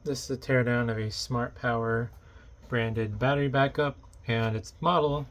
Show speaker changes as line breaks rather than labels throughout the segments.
This is a teardown of a Smart Power branded battery backup, and its model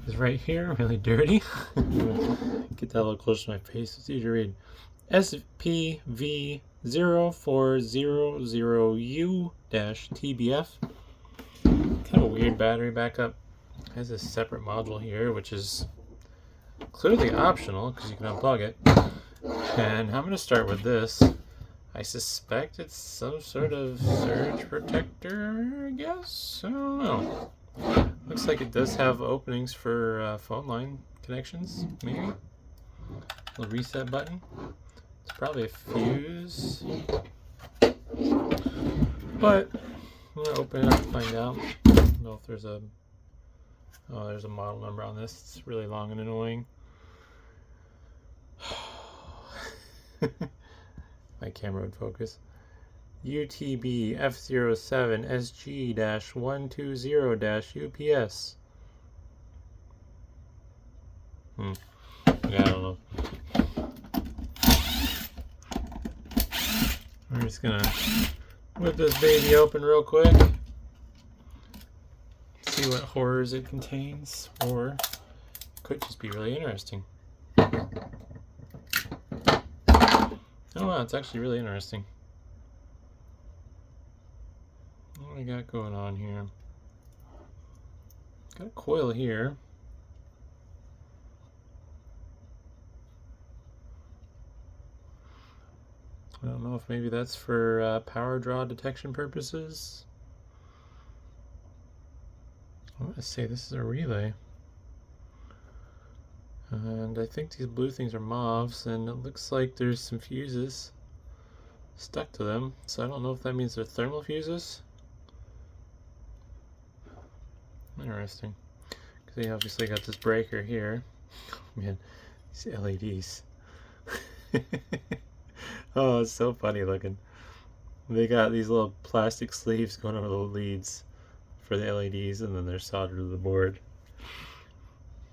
is right here, really dirty. Get that a little closer to my face, it's easy to read. SPV0400U-TBF. Kind of a weird battery backup. It has a separate module here, which is clearly optional because you can unplug it. And I'm going to start with this. I suspect it's some sort of surge protector, I guess? I don't know. Looks like it does have openings for phone line connections, maybe? Little reset button. It's probably a fuse. But I'm going to open it up and find out. I don't know if there's a... Oh, there's a model number on this. It's really long and annoying. My camera would focus. UTBF07 SG-120-UPS. Yeah, I don't know. We're just gonna whip this baby open real quick. See what horrors it contains, or it could just be really interesting. Oh wow, it's actually really interesting. What do we got going on here? Got a coil here. I don't know if maybe that's for power draw detection purposes. I'm going to say this is a relay. And I think these blue things are MOVs, and it looks like there's some fuses stuck to them. So I don't know if that means they're thermal fuses. Interesting. Because they obviously got this breaker here. Oh man, these LEDs. Oh, it's so funny looking. They got these little plastic sleeves going over the leads for the LEDs, and then they're soldered to the board.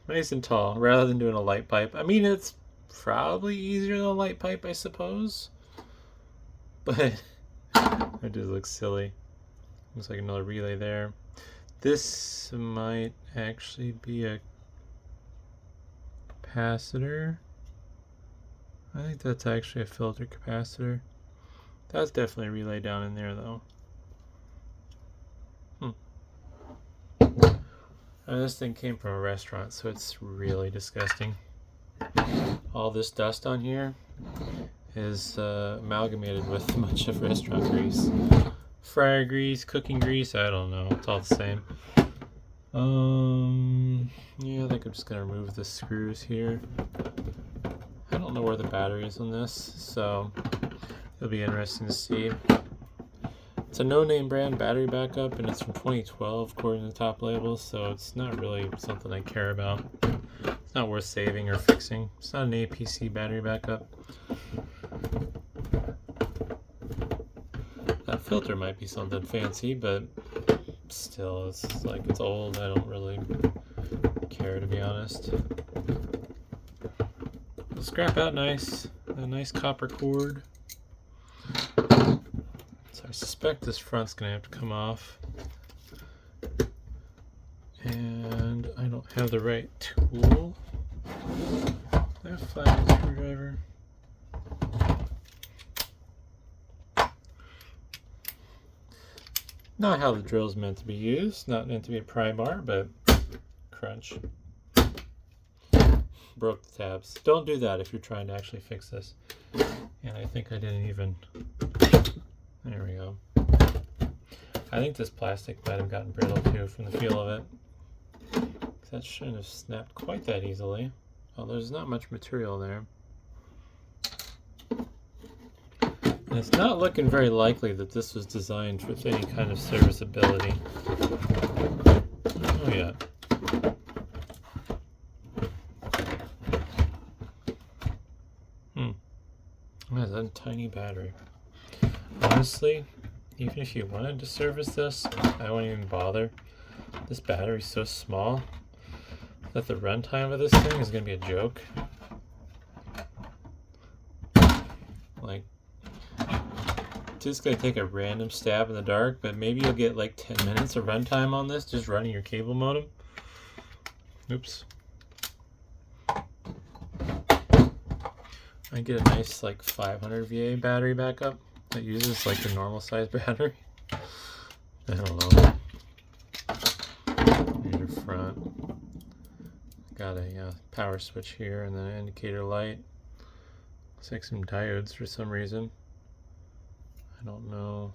Nice and tall, rather than doing a light pipe. I mean, it's probably easier than a light pipe, I suppose. But it just looks silly. Looks like another relay there. This might actually be a capacitor. I think that's actually a filter capacitor. That's definitely a relay down in there, though. This thing came from a restaurant, so it's really disgusting. All this dust on here is amalgamated with a bunch of restaurant grease. Fryer grease, cooking grease, I don't know. It's all the same. Yeah, I think I'm just going to remove the screws here. I don't know where the battery is on this, so it'll be interesting to see. It's a no-name brand battery backup, and it's from 2012 according to the top label, so it's not really something I care about. It's not worth saving or fixing. It's not an APC battery backup. That filter might be something fancy, but still, it's like it's old. I don't really care, to be honest. It'll scrap out nice. A nice copper cord. I suspect this front's going to have to come off, and I don't have the right tool. I have a flat screwdriver. Not how the drill's meant to be used, not meant to be a pry bar, but crunch. Broke the tabs. Don't do that if you're trying to actually fix this. And I think I didn't even... There we go. I think this plastic might have gotten brittle too from the feel of it. That shouldn't have snapped quite that easily. Well, there's not much material there. And it's not looking very likely that this was designed with any kind of serviceability. Oh yeah. That's a tiny battery. Honestly, even if you wanted to service this, I wouldn't even bother. This battery's so small that the runtime of this thing is going to be a joke. Like, just gonna take a random stab in the dark, but maybe you'll get like 10 minutes of runtime on this just running your cable modem. Oops. I get a nice like 500 VA battery backup that uses like the normal size battery. I don't know. Here's your front. Got a power switch here and then an indicator light. Looks like some diodes for some reason. I don't know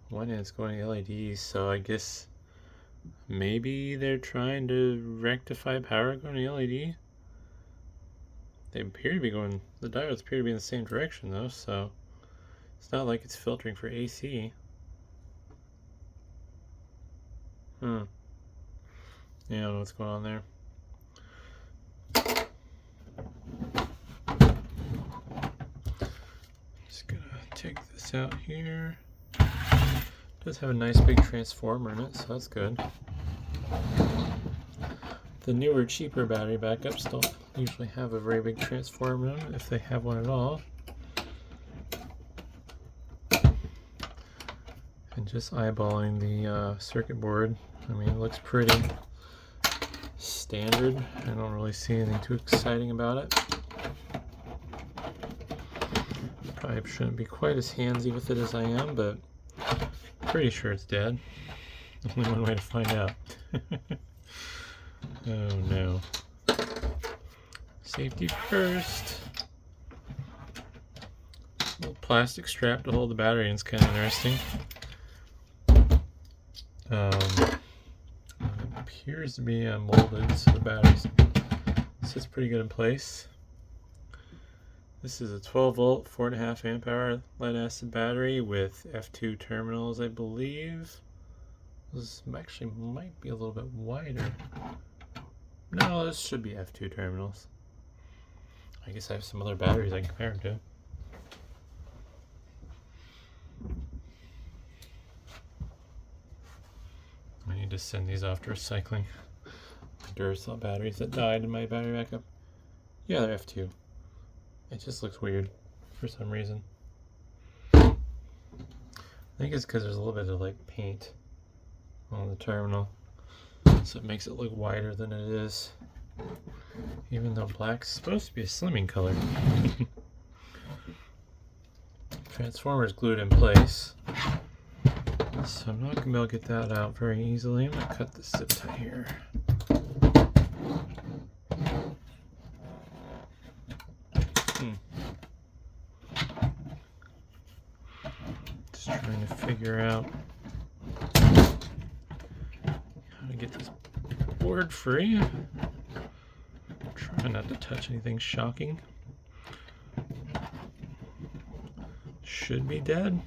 when it's going to LEDs, so I guess maybe they're trying to rectify power going to LED. They appear to be going, the diodes appear to be in the same direction though, so it's not like it's filtering for AC. Yeah, I don't know what's going on there. Just gonna take this out here. It does have a nice big transformer in it, so that's good. The newer, cheaper battery backups don't usually have a very big transformer in them, if they have one at all. And just eyeballing the circuit board, I mean, it looks pretty standard. I don't really see anything too exciting about it. Probably shouldn't be quite as handsy with it as I am, but pretty sure it's dead. Only one way to find out. Oh no. Safety first. Little plastic strap to hold the battery in is kind of interesting. It appears to be molded, so the battery sits pretty good in place. This is a 12 volt, 4.5 amp hour lead acid battery with F2 terminals, I believe. This actually might be a little bit wider. No, this should be F2 terminals. I guess I have some other batteries I can compare them to. I need to send these off to recycling. Duracell batteries that died in my battery backup. Yeah, they're F2. It just looks weird for some reason. I think it's because there's a little bit of like paint on the terminal, so it makes it look wider than it is, even though black's supposed to be a slimming color. Transformer's glued in place, so I'm not going to be able to get that out very easily. I'm going to cut the zip tie here. Just trying to figure out how to get this board free. Try not to touch anything shocking. Should be dead.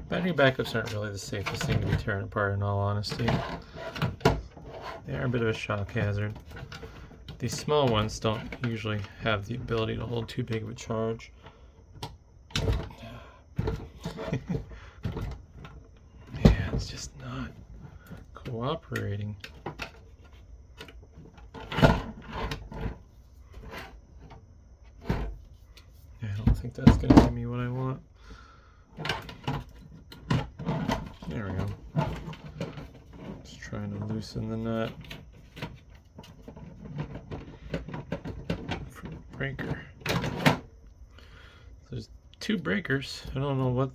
Battery backups aren't really the safest thing to be tearing apart, in all honesty. They are a bit of a shock hazard. These small ones don't usually have the ability to hold too big of a charge. Man, it's just not cooperating. I don't think that's going to give me what I want. There we go. Just trying to loosen the nut for the breaker. There's two breakers. I don't know what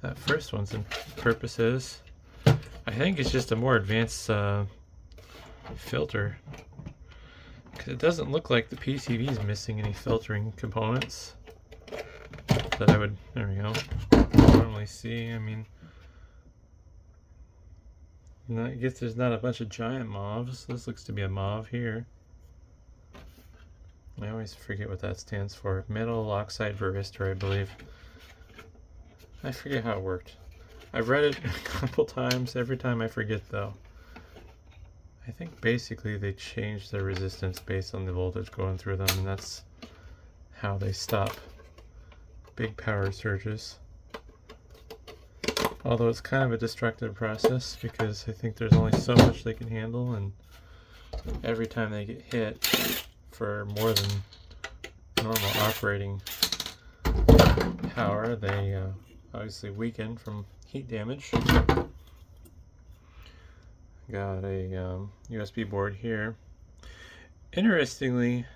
that first one's purpose is. I think it's just a more advanced filter, because it doesn't look like the PCB is missing any filtering components that I would, there we go, normally see. I mean, I guess there's not a bunch of giant mauves. This looks to be a mauve here. I always forget what that stands for. Metal oxide varistor, I believe. I forget how it worked. I've read it a couple times. Every time I forget though. I think basically they changed their resistance based on the voltage going through them, and that's how they stop big power surges. Although it's kind of a destructive process, because I think there's only so much they can handle, and every time they get hit, for more than normal operating power. They obviously weaken from heat damage. Got a USB board here. Interestingly,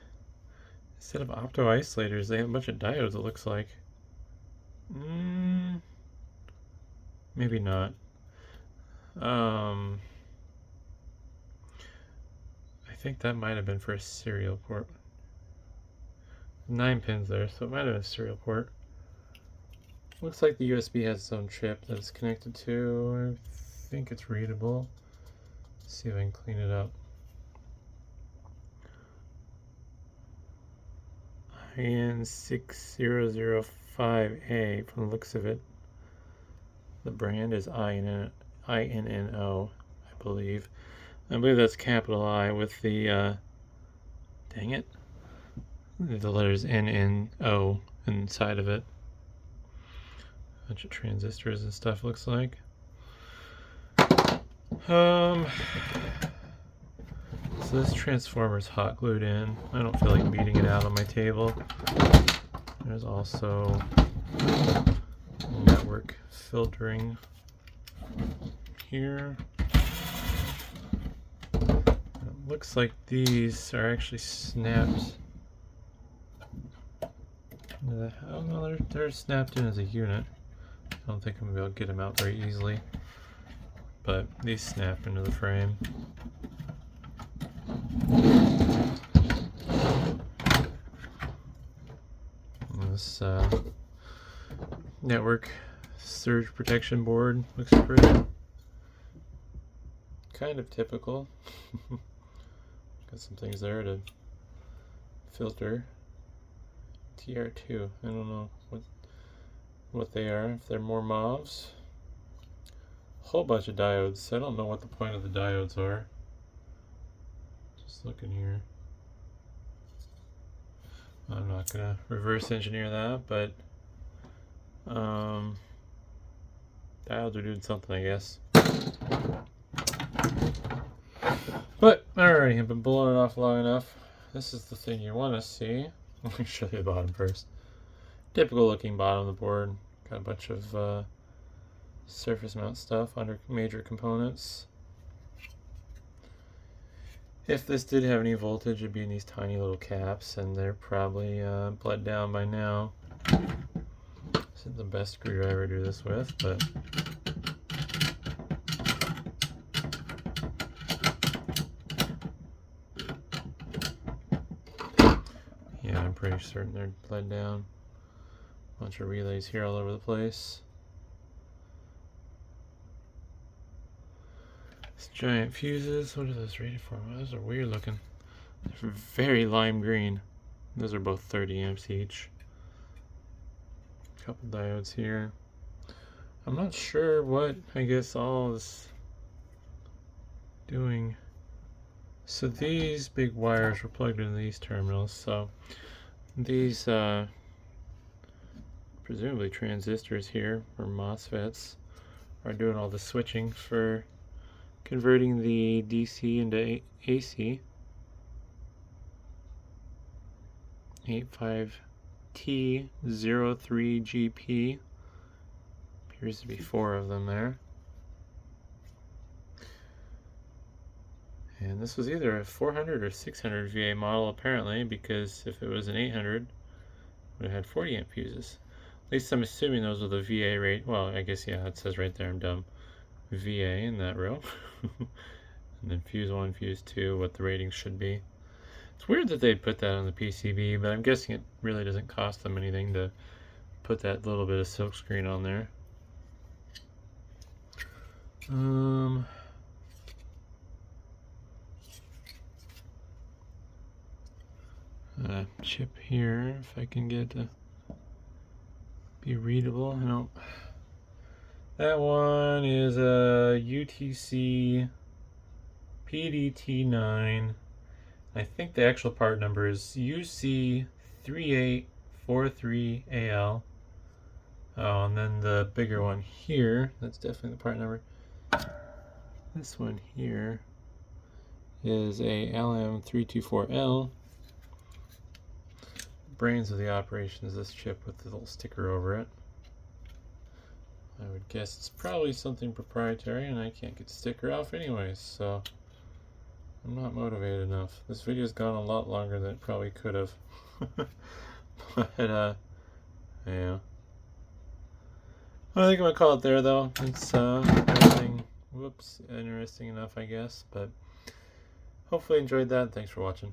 instead of opto isolators, they have a bunch of diodes, it looks like. Maybe not. I think that might have been for a serial port. 9 pins there, so it might have been a serial port. Looks like the USB has its own chip that it's connected to. I think it's readable. Let's see if I can clean it up. IN6005A from the looks of it. The brand is INNO, I believe. I believe that's capital I with the, dang it, the letters NNO inside of it. Bunch of transistors and stuff, looks like. So this transformer's hot glued in. I don't feel like beating it out on my table. There's also network filtering here. It looks like these are actually snapped. Oh no, they're snapped in as a unit. I don't think I'm gonna be able to get them out very easily, but these snap into the frame. This network surge protection board looks pretty kind of typical. Got some things there to filter. TR2. I don't know what they are. If they're more MOVs. Whole bunch of diodes. I don't know what the point of the diodes are. Just looking here. I'm not gonna reverse engineer that, but diodes are doing something, I guess. But alrighty, I've been blowing it off long enough. This is the thing you want to see. Let me show you the bottom first. Typical looking bottom of the board. Got a bunch of surface mount stuff under major components. If this did have any voltage, it'd be in these tiny little caps, and they're probably bled down by now. This isn't the best screwdriver to do this with, but yeah, I'm pretty certain they're bled down. Bunch of relays here all over the place. Giant fuses. What are those rated for? Well, those are weird looking. They're very lime green. Those are both 30 amps each. Couple diodes here. I'm not sure what, I guess, all is doing. So these big wires were plugged into these terminals. So these presumably transistors here, or MOSFETs, are doing all the switching for converting the DC into AC. 85T03GP. Appears to be 4 of them there. And this was either a 400 or 600 VA model apparently, because if it was an 800, it would have had 40 amp fuses. At least I'm assuming those were the VA rate. Well, I guess, yeah, it says right there, I'm dumb. VA in that row. And then fuse 1, fuse 2, what the ratings should be. It's weird that they'd put that on the PCB, but I'm guessing it really doesn't cost them anything to put that little bit of silkscreen on there. Chip here, if I can get to be readable. Nope. That one is a UTC PDT9. I think the actual part number is UC3843AL. Oh, and then the bigger one here, that's definitely the part number. This one here is a LM324L. brains of the operation is this chip with the little sticker over it. I would guess it's probably something proprietary, and I can't get the sticker off anyways, so I'm not motivated enough. This video's gone a lot longer than it probably could have. But, yeah. I think I'm gonna call it there, though. It's everything, whoops, interesting enough, I guess. But hopefully you enjoyed that. Thanks for watching.